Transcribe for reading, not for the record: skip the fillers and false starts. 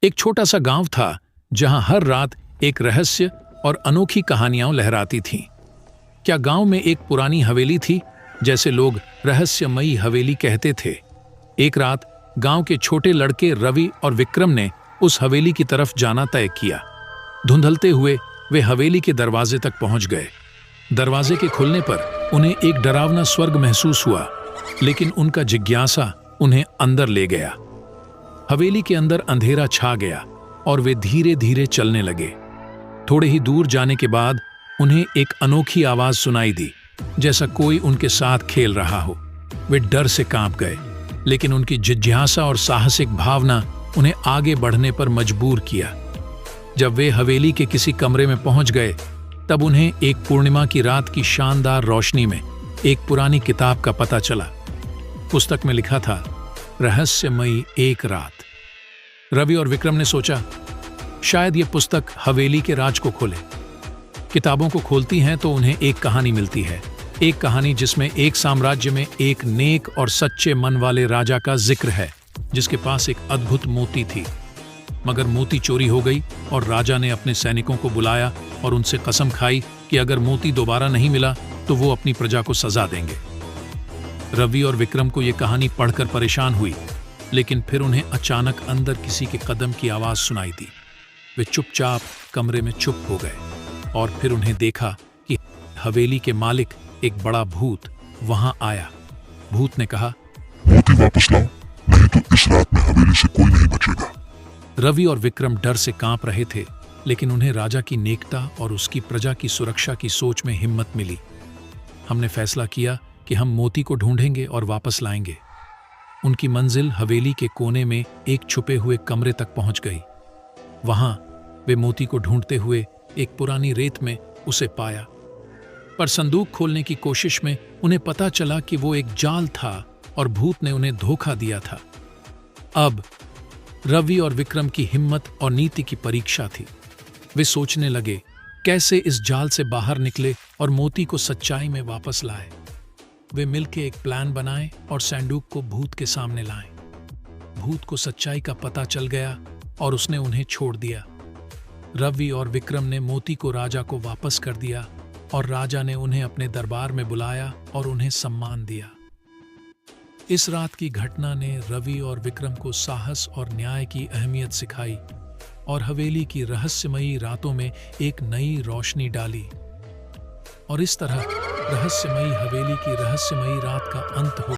एक छोटा सा गांव था जहां हर रात एक रहस्य और अनोखी कहानियां लहराती थीं। क्या गांव में एक पुरानी हवेली थी, जैसे लोग रहस्यमयी हवेली कहते थे। एक रात गांव के छोटे लड़के रवि और विक्रम ने उस हवेली की तरफ जाना तय किया। धुंधलते हुए वे हवेली के दरवाजे तक पहुंच गए। दरवाजे के खुलने पर उन्हें एक डरावना स्वर्ग महसूस हुआ, लेकिन उनका जिज्ञासा उन्हें अंदर ले गया। हवेली के अंदर अंधेरा छा गया और वे धीरे धीरे चलने लगे। थोड़े ही दूर जाने के बाद उन्हें एक अनोखी आवाज सुनाई दी, जैसा कोई उनके साथ खेल रहा हो। वे डर से कांप गए, लेकिन उनकी जिज्ञासा और साहसिक भावना उन्हें आगे बढ़ने पर मजबूर किया। जब वे हवेली के किसी कमरे में पहुंच गए, तब उन्हें एक पूर्णिमा की रात की शानदार रोशनी में एक पुरानी किताब का पता चला। पुस्तक में लिखा था, रहस्यमयी एक रात। रवि और विक्रम ने सोचा, शायद यह पुस्तक हवेली के राज को खोले। किताबों को खोलती हैं तो उन्हें एक कहानी मिलती है, एक कहानी जिसमें एक साम्राज्य में एक नेक और सच्चे मन वाले राजा का जिक्र है, जिसके पास एक अद्भुत मोती थी। मगर मोती चोरी हो गई और राजा ने अपने सैनिकों को बुलाया और उनसे कसम खाई कि अगर मोती दोबारा नहीं मिला तो वो अपनी प्रजा को सजा देंगे। रवि और विक्रम को यह कहानी पढ़कर परेशान हुई, लेकिन फिर उन्हें अचानक अंदर किसी के कदम की आवाज सुनाई दी। वे चुपचाप कमरे में चुप हो गए और फिर उन्हें देखा कि हवेली के मालिक एक बड़ा भूत वहां आया। भूत ने कहा, मोती वापस लाओ, नहीं तो इस रात में हवेली से कोई नहीं बचेगा। रवि और विक्रम डर से कांप रहे थे, लेकिन उन्हें राजा की नेकता और उसकी प्रजा की सुरक्षा की सोच में हिम्मत मिली। हमने फैसला किया कि हम मोती को ढूंढेंगे और वापस लाएंगे। उनकी मंजिल हवेली के कोने में एक छुपे हुए कमरे तक पहुंच गई। वहां वे मोती को ढूंढते हुए एक पुरानी रेत में उसे पाया, पर संदूक खोलने की कोशिश में उन्हें पता चला कि वो एक जाल था और भूत ने उन्हें धोखा दिया था। अब रवि और विक्रम की हिम्मत और नीति की परीक्षा थी। वे सोचने लगे, कैसे इस जाल से बाहर निकले और मोती को सच्चाई में वापस लाए। वे मिलकर एक प्लान बनाएं और संदूक को भूत के सामने लाएं। भूत को सच्चाई का पता चल गया और उसने उन्हें छोड़ दिया। रवि और विक्रम ने मोती को राजा को वापस कर दिया और राजा ने उन्हें अपने दरबार में बुलाया और उन्हें सम्मान दिया। इस रात की घटना ने रवि और विक्रम को साहस और न्याय की अहमियत सिखाई और हवेली की रहस्यमयी रातों में एक नई रोशनी डाली। और इस तरह रहस्यमयी हवेली की रहस्यमयी रात का अंत हो